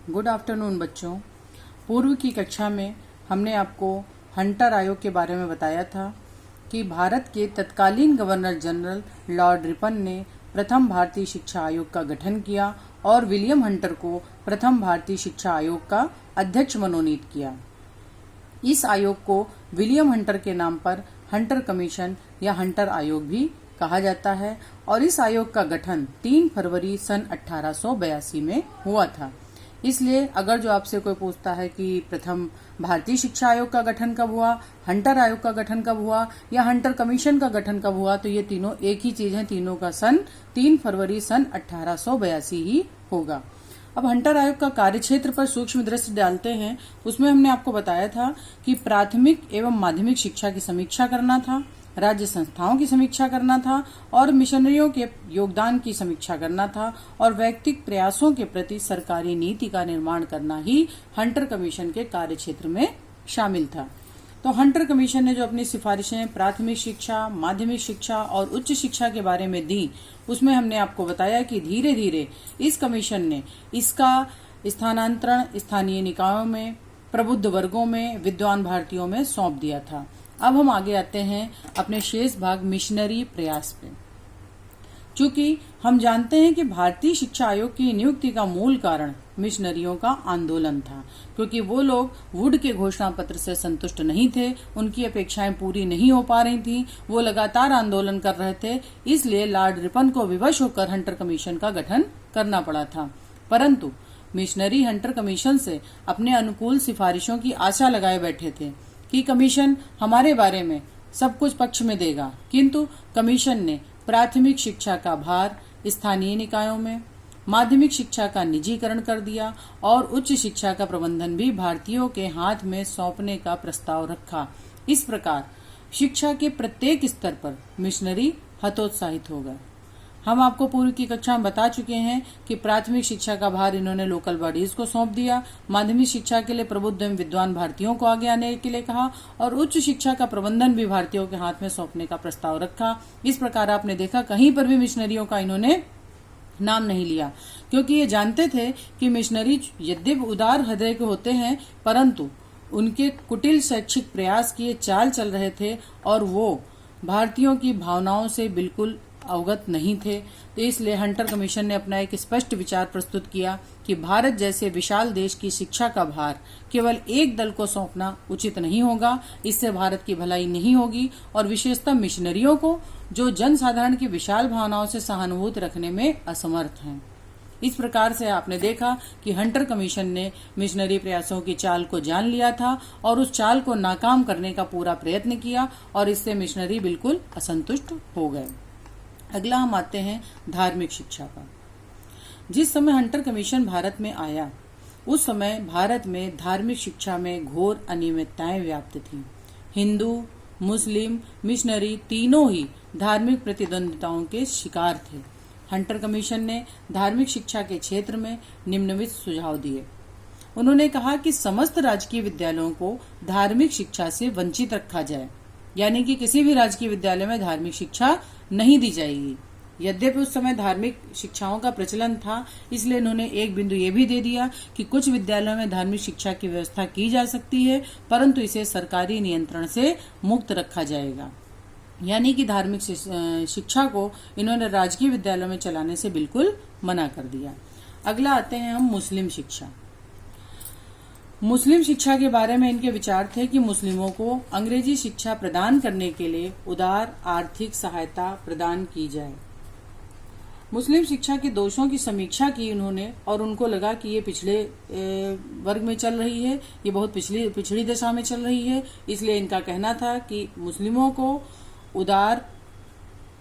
Good afternoon बच्चों। पूर्व की कक्षा में हमने आपको हंटर आयोग के बारे में बताया था कि भारत के तत्कालीन गवर्नर जनरल लॉर्ड रिपन ने प्रथम भारतीय शिक्षा आयोग का गठन किया और विलियम हंटर को प्रथम भारतीय शिक्षा आयोग का अध्यक्ष मनोनीत किया। इस आयोग को विलियम हंटर के नाम पर हंटर कमीशन या हंटर आयोग भी कहा जाता है और इस आयोग का गठन 3 फरवरी सन 1882 में हुआ था। इसलिए अगर जो आपसे कोई पूछता है कि प्रथम भारतीय शिक्षा आयोग का गठन कब हुआ, हंटर आयोग का गठन कब हुआ या हंटर कमीशन का गठन कब हुआ, तो ये तीनों एक ही चीज है। तीनों का सन 3 फरवरी सन 1882 ही होगा। अब हंटर आयोग का कार्यक्षेत्र पर सूक्ष्म दृष्टि डालते हैं। उसमें हमने आपको बताया था कि प्राथमिक एवं माध्यमिक शिक्षा की समीक्षा करना था, राज्य संस्थाओं की समीक्षा करना था और मिशनरियों के योगदान की समीक्षा करना था और वैयक्तिक प्रयासों के प्रति सरकारी नीति का निर्माण करना ही हंटर कमीशन के कार्यक्षेत्र में शामिल था। तो हंटर कमीशन ने जो अपनी सिफारिशें प्राथमिक शिक्षा, माध्यमिक शिक्षा और उच्च शिक्षा के बारे में दी, उसमें हमने आपको बताया कि धीरे धीरे इस कमीशन ने इसका स्थानांतरण स्थानीय निकायों में, प्रबुद्ध वर्गों में, विद्वान भारतीयों में सौंप दिया था। अब हम आगे आते हैं अपने शेष भाग मिशनरी प्रयास पे। चूंकि हम जानते हैं कि भारतीय शिक्षा आयोग की नियुक्ति का मूल कारण मिशनरियों का आंदोलन था, क्योंकि वो लोग वुड के घोषणा पत्र से संतुष्ट नहीं थे, उनकी अपेक्षाएं पूरी नहीं हो पा रही थी, वो लगातार आंदोलन कर रहे थे। इसलिए लॉर्ड रिपन को विवश होकर हंटर कमीशन का गठन करना पड़ा था। परंतु मिशनरी हंटर कमीशन से अपने अनुकूल सिफारिशों की आशा लगाए बैठे थे कि कमीशन हमारे बारे में सब कुछ पक्ष में देगा, किंतु कमीशन ने प्राथमिक शिक्षा का भार स्थानीय निकायों में, माध्यमिक शिक्षा का निजीकरण कर दिया और उच्च शिक्षा का प्रबंधन भी भारतीयों के हाथ में सौंपने का प्रस्ताव रखा। इस प्रकार शिक्षा के प्रत्येक स्तर पर मिशनरी हतोत्साहित हो गए। हम आपको पूर्व की कक्षा में बता चुके हैं कि प्राथमिक शिक्षा का भार इन्होंने लोकल बॉडीज को सौंप दिया, माध्यमिक शिक्षा के लिए प्रबुद्ध एवं विद्वान भारतीयों को आगे आने के लिए कहा और उच्च शिक्षा का प्रबंधन भी भारतीयों के हाथ में सौंपने का प्रस्ताव रखा। इस प्रकार आपने देखा कहीं पर भी मिशनरियों का इन्होंने नाम नहीं लिया, क्योंकि ये जानते थे कि मिशनरी यद्यपि उदार हृदय के होते हैं, परंतु उनके कुटिल शैक्षिक प्रयास किए चाल चल रहे थे और वो भारतीयों की भावनाओं से बिल्कुल अवगत नहीं थे। तो इसलिए हंटर कमीशन ने अपना एक स्पष्ट विचार प्रस्तुत किया कि भारत जैसे विशाल देश की शिक्षा का भार केवल एक दल को सौंपना उचित नहीं होगा, इससे भारत की भलाई नहीं होगी और विशेषतः मिशनरियों को, जो जनसाधारण की विशाल भावनाओं से सहानुभूति रखने में असमर्थ हैं। इस प्रकार से आपने देखा कि हंटर कमीशन ने मिशनरी प्रयासों की चाल को जान लिया था और उस चाल को नाकाम करने का पूरा प्रयत्न किया और इससे मिशनरी बिल्कुल असंतुष्ट हो गए। अगला हम आते हैं धार्मिक शिक्षा पर। जिस समय हंटर कमीशन भारत में आया, उस समय भारत में धार्मिक शिक्षा में घोर अनियमितताएं व्याप्त थीं। हिंदू, मुस्लिम, मिशनरी तीनों ही धार्मिक प्रतिद्वंदिताओं के शिकार थे। हंटर कमीशन ने धार्मिक शिक्षा के क्षेत्र में निम्नलिखित सुझाव दिए। उन्होंने कहा कि समस्त राजकीय विद्यालयों को धार्मिक शिक्षा से वंचित रखा जाए, यानी कि किसी भी राजकीय विद्यालय में धार्मिक शिक्षा नहीं दी जाएगी। यद्यपि उस समय धार्मिक शिक्षाओं का प्रचलन था, इसलिए इन्होंने एक बिंदु ये भी दे दिया कि कुछ विद्यालयों में धार्मिक शिक्षा की व्यवस्था की जा सकती है, परंतु इसे सरकारी नियंत्रण से मुक्त रखा जाएगा। यानी कि धार्मिक शिक्षा को इन्होंने राजकीय विद्यालयों में चलाने से बिल्कुल मना कर दिया। अगला आते हैं हम मुस्लिम शिक्षा। मुस्लिम शिक्षा के बारे में इनके विचार थे कि मुस्लिमों को अंग्रेजी शिक्षा प्रदान करने के लिए उदार आर्थिक सहायता प्रदान की जाए। मुस्लिम शिक्षा के दोषों की समीक्षा की उन्होंने और उनको लगा कि ये पिछड़े वर्ग में चल रही है, ये बहुत पिछड़ी दशा में चल रही है। इसलिए इनका कहना था कि मुस्लिमों को उदार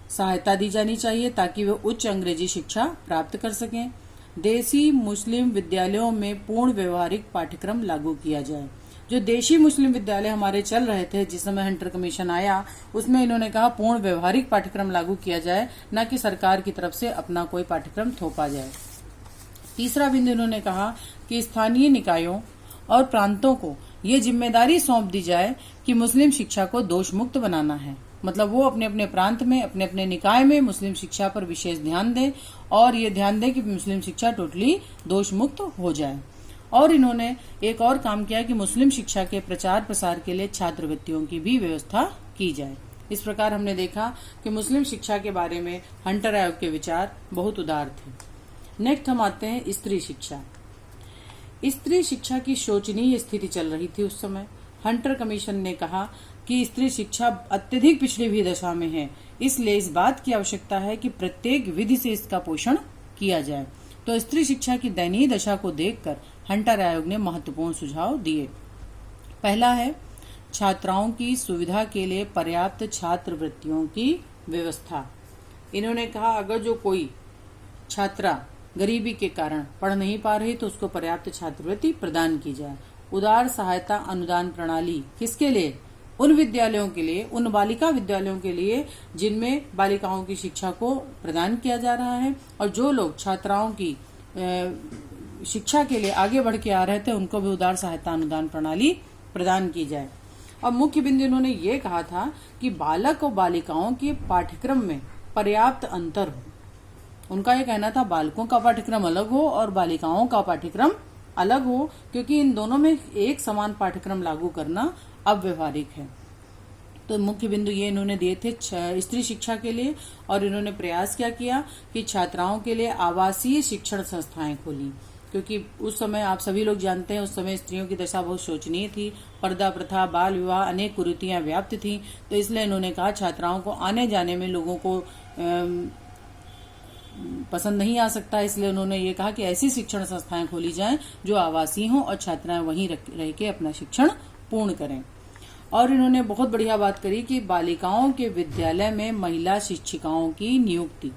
सहायता दी जानी चाहिए ताकि वे उच्च अंग्रेजी शिक्षा प्राप्त कर सकें। देसी मुस्लिम विद्यालयों में पूर्ण व्यवहारिक पाठ्यक्रम लागू किया जाए। जो देशी मुस्लिम विद्यालय हमारे चल रहे थे जिस समय हंटर कमीशन आया, उसमें इन्होंने कहा पूर्ण व्यवहारिक पाठ्यक्रम लागू किया जाए, न कि सरकार की तरफ से अपना कोई पाठ्यक्रम थोपा जाए। तीसरा बिंदु इन्होंने कहा कि स्थानीय निकायों और प्रांतों को ये जिम्मेदारी सौंप दी जाए कि मुस्लिम शिक्षा को दोष मुक्त बनाना है। मतलब वो अपने अपने प्रांत में, अपने अपने निकाय में मुस्लिम शिक्षा पर विशेष ध्यान दें और ये ध्यान दें कि मुस्लिम शिक्षा टोटली दोष मुक्त हो जाए। और इन्होंने एक और काम किया कि मुस्लिम शिक्षा के प्रचार प्रसार के लिए छात्रवृत्तियों की भी व्यवस्था की जाए। इस प्रकार हमने देखा कि मुस्लिम शिक्षा के बारे में हंटर आयोग के विचार बहुत उदार थे। नेक्स्ट हम आते हैं स्त्री शिक्षा। स्त्री शिक्षा की शोचनीय स्थिति चल रही थी उस समय। हंटर कमीशन ने कहा कि स्त्री शिक्षा अत्यधिक पिछड़ी हुई दशा में है, इसलिए इस बात की आवश्यकता है कि प्रत्येक विधि से इसका पोषण किया जाए। तो स्त्री शिक्षा की दयनीय दशा को देखकर हंटर आयोग ने महत्वपूर्ण सुझाव दिए। पहला है छात्राओं की सुविधा के लिए पर्याप्त छात्रवृत्तियों की व्यवस्था। इन्होंने कहा अगर जो कोई छात्रा गरीबी के कारण पढ़ नहीं पा रही तो उसको पर्याप्त छात्रवृत्ति प्रदान की जाए। उदार सहायता अनुदान प्रणाली किसके लिए? उन विद्यालयों के लिए, उन बालिका विद्यालयों के लिए जिनमें बालिकाओं की शिक्षा को प्रदान किया जा रहा है, और जो लोग छात्राओं की शिक्षा के लिए आगे बढ़ के आ रहे थे उनको भी उदार सहायता अनुदान प्रणाली प्रदान की जाए। और मुख्य बिंदु इन्होंने ये कहा था कि बालक और बालिकाओं के पाठ्यक्रम में पर्याप्त अंतर हो। उनका ये कहना था बालकों का पाठ्यक्रम अलग हो और बालिकाओं का पाठ्यक्रम अलग हो, क्योंकि इन दोनों में एक समान पाठ्यक्रम लागू करना अव्यवहारिक है। तो मुख्य बिंदु ये इन्होंने दिए थे स्त्री शिक्षा के लिए। और इन्होंने प्रयास क्या किया कि छात्राओं के लिए आवासीय शिक्षण संस्थाएं खोली, क्योंकि उस समय आप सभी लोग जानते हैं उस समय स्त्रियों की दशा बहुत शोचनीय थी। पर्दा प्रथा, बाल विवाह, अनेक कुरीतियां व्याप्त थी। तो इसलिए इन्होंने कहा छात्राओं को आने जाने में लोगों को पसंद नहीं आ सकता, इसलिए उन्होंने ये कहा कि ऐसी शिक्षण संस्थाएं खोली जाएं जो आवासीय हों और छात्राएं वहीं रह के अपना शिक्षण पूर्ण करें। और इन्होंने बहुत बढ़िया बात करी कि बालिकाओं के विद्यालय में महिला शिक्षिकाओं की नियुक्ति,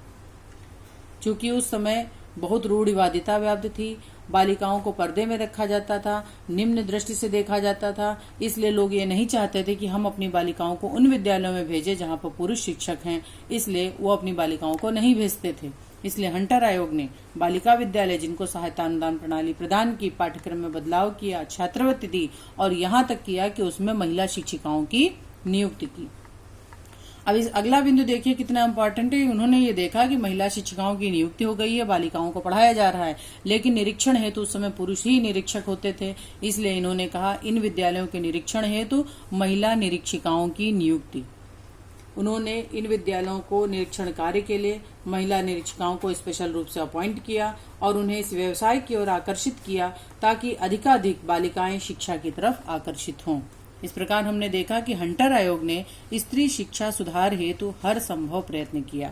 चूंकि उस समय बहुत रूढ़िवादिता व्याप्त थी, बालिकाओं को पर्दे में रखा जाता था, निम्न दृष्टि से देखा जाता था, इसलिए लोग ये नहीं चाहते थे कि हम अपनी बालिकाओं को उन विद्यालयों में भेजें जहां पर पुरुष शिक्षक हैं, इसलिए वो अपनी बालिकाओं को नहीं भेजते थे। इसलिए हंटर आयोग ने बालिका विद्यालय जिनको सहायता अनुदान प्रणाली प्रदान की, पाठ्यक्रम में बदलाव किया, छात्रवृत्ति दी और यहाँ तक किया कि उसमें महिला शिक्षिकाओं की नियुक्ति की। अब इस अगला बिंदु देखिए कितना इम्पोर्टेंट है। उन्होंने ये देखा कि महिला शिक्षिकाओं की नियुक्ति हो गई है, बालिकाओं को पढ़ाया जा रहा है, लेकिन निरीक्षण हेतु उस समय पुरुष ही निरीक्षक होते थे। इसलिए इन्होंने कहा इन विद्यालयों के निरीक्षण हेतु महिला निरीक्षिकाओं की नियुक्ति। उन्होंने इन विद्यालयों को निरीक्षण कार्य के लिए महिला निरीक्षिकाओं को स्पेशल रूप से अपॉइंट किया और उन्हें इस व्यवसाय की ओर आकर्षित किया ताकि अधिकाधिक बालिकाएं शिक्षा की तरफ आकर्षित हों। इस प्रकार हमने देखा कि हंटर आयोग ने स्त्री शिक्षा सुधार हेतु हर संभव प्रयत्न किया।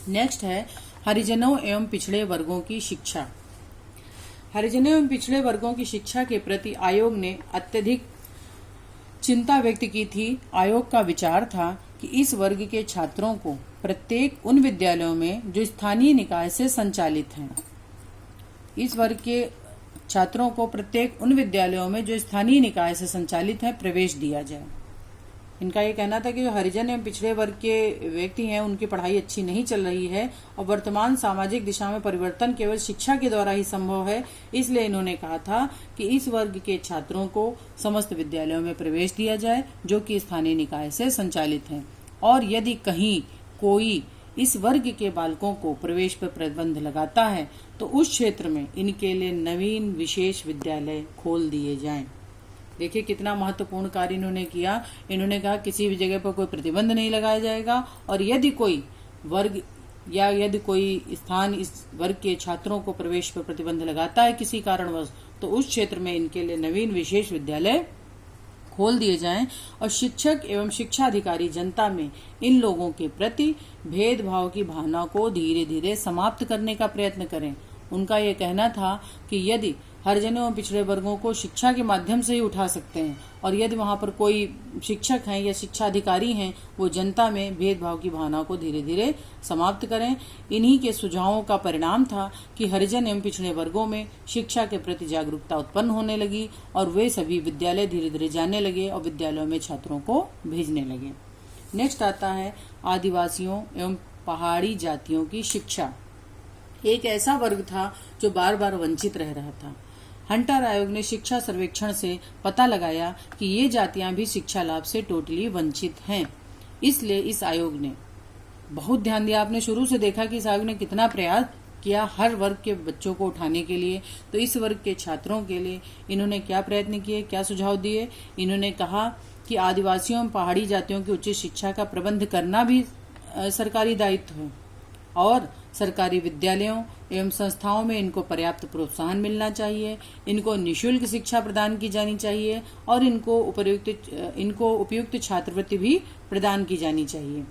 नेक्स्ट है हरिजनों एवं पिछड़े वर्गों की शिक्षा। हरिजनों एवं पिछड़े वर्गों की शिक्षा के प्रति आयोग ने अत्यधिक चिंता व्यक्त की थी। आयोग का विचार था कि इस वर्ग के छात्रों को प्रत्येक उन विद्यालयों में जो स्थानीय निकाय से संचालित हैं, इस वर्ग के छात्रों को प्रत्येक उन विद्यालयों में जो स्थानीय निकाय से संचालित है प्रवेश दिया जाए। इनका ये कहना था कि जो हरिजन एवं पिछड़े वर्ग के व्यक्ति हैं उनकी पढ़ाई अच्छी नहीं चल रही है और वर्तमान सामाजिक दिशा में परिवर्तन केवल शिक्षा के द्वारा ही संभव है। इसलिए इन्होंने कहा था कि इस वर्ग के छात्रों को समस्त विद्यालयों में प्रवेश दिया जाए जो कि स्थानीय निकाय से संचालित हैं, और यदि कहीं कोई इस वर्ग के बालकों को प्रवेश पर प्रतिबंध लगाता है तो उस क्षेत्र में इनके लिए नवीन विशेष विद्यालय खोल दिए जाएं। देखिए कितना महत्वपूर्ण कार्य इन्होंने किया। इन्होंने कहा किसी भी जगह पर कोई प्रतिबंध नहीं लगाया जाएगा और यदि कोई वर्ग या यदि कोई स्थान इस वर्ग के छात्रों को प्रवेश पर प्रतिबंध लगाता है किसी कारणवश तो उस क्षेत्र में इनके लिए नवीन विशेष विद्यालय खोल दिए जाएं और शिक्षक एवं शिक्षा अधिकारी जनता में इन लोगों के प्रति भेदभाव की भावना को धीरे धीरे समाप्त करने का प्रयत्न करें। उनका ये कहना था कि यदि हरिजनों एवं पिछड़े वर्गों को शिक्षा के माध्यम से ही उठा सकते हैं और यदि वहां पर कोई शिक्षक हैं या शिक्षा अधिकारी हैं वो जनता में भेदभाव की भावना को धीरे धीरे समाप्त करें। इन्हीं के सुझावों का परिणाम था कि हरिजन एवं पिछड़े वर्गों में शिक्षा के प्रति जागरूकता उत्पन्न होने लगी और वे सभी विद्यालय धीरे धीरे जाने लगे और विद्यालयों में छात्रों को भेजने लगे। नेक्स्ट आता है आदिवासियों एवं पहाड़ी जातियों की शिक्षा। एक ऐसा वर्ग था जो बार बार वंचित रह रहा था। हंटर आयोग ने शिक्षा सर्वेक्षण से पता लगाया कि ये जातियां भी शिक्षा लाभ से टोटली वंचित हैं। इसलिए इस आयोग ने बहुत ध्यान दिया। आपने शुरू से देखा कि इस आयोग ने कितना प्रयास किया हर वर्ग के बच्चों को उठाने के लिए। तो इस वर्ग के छात्रों के लिए इन्होंने क्या प्रयत्न किए, क्या सुझाव दिए? इन्होंने कहा कि आदिवासियों एवं पहाड़ी जातियों की उच्च शिक्षा का प्रबंध करना भी सरकारी दायित्व है और सरकारी विद्यालयों एवं संस्थाओं में इनको पर्याप्त प्रोत्साहन मिलना चाहिए, इनको निःशुल्क शिक्षा प्रदान की जानी चाहिए और इनको उपयुक्त छात्रवृत्ति भी प्रदान की जानी चाहिए।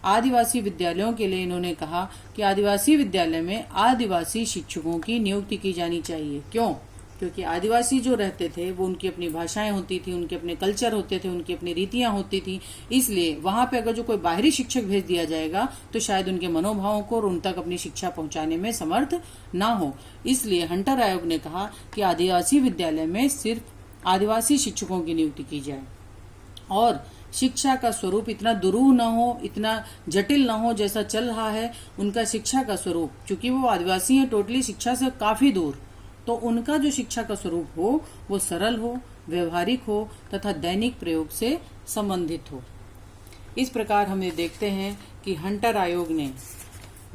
आदिवासी विद्यालयों के लिए इन्होंने कहा कि आदिवासी विद्यालय में आदिवासी शिक्षकों की नियुक्ति की जानी चाहिए। क्यों? क्योंकि आदिवासी जो रहते थे वो उनकी अपनी भाषाएं होती थी, उनके अपने कल्चर होते थे, उनकी अपनी रीतियां होती थी, इसलिए वहां पे अगर जो कोई बाहरी शिक्षक भेज दिया जाएगा तो शायद उनके मनोभावों को और उन तक अपनी शिक्षा पहुंचाने में समर्थ ना हो। इसलिए हंटर आयोग ने कहा कि आदिवासी विद्यालय में सिर्फ आदिवासी शिक्षकों की नियुक्ति की जाए और शिक्षा का स्वरूप इतना दुरूह न हो, इतना जटिल न हो जैसा चल रहा है। उनका शिक्षा का स्वरूप, चूंकि वो आदिवासी हैं, टोटली शिक्षा से काफी दूर, तो उनका जो शिक्षा का स्वरूप हो वो सरल हो, व्यवहारिक हो तथा दैनिक प्रयोग से संबंधित हो। इस प्रकार हम ये देखते हैं कि हंटर आयोग ने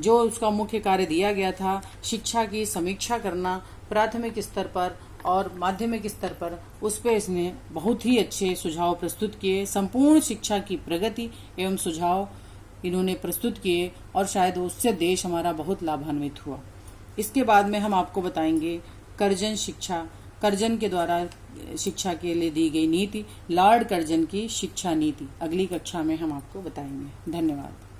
जो उसका मुख्य कार्य दिया गया था, शिक्षा की समीक्षा करना प्राथमिक स्तर पर और माध्यमिक स्तर पर, उस पर इसने बहुत ही अच्छे सुझाव प्रस्तुत किए। संपूर्ण शिक्षा की प्रगति एवं सुझाव इन्होंने प्रस्तुत किए और शायद उससे देश हमारा बहुत लाभान्वित हुआ। इसके बाद में हम आपको बताएंगे कर्जन शिक्षा, कर्जन के द्वारा शिक्षा के लिए दी गई नीति, लॉर्ड कर्जन की शिक्षा नीति। अगली कक्षा में हम आपको बताएंगे। धन्यवाद।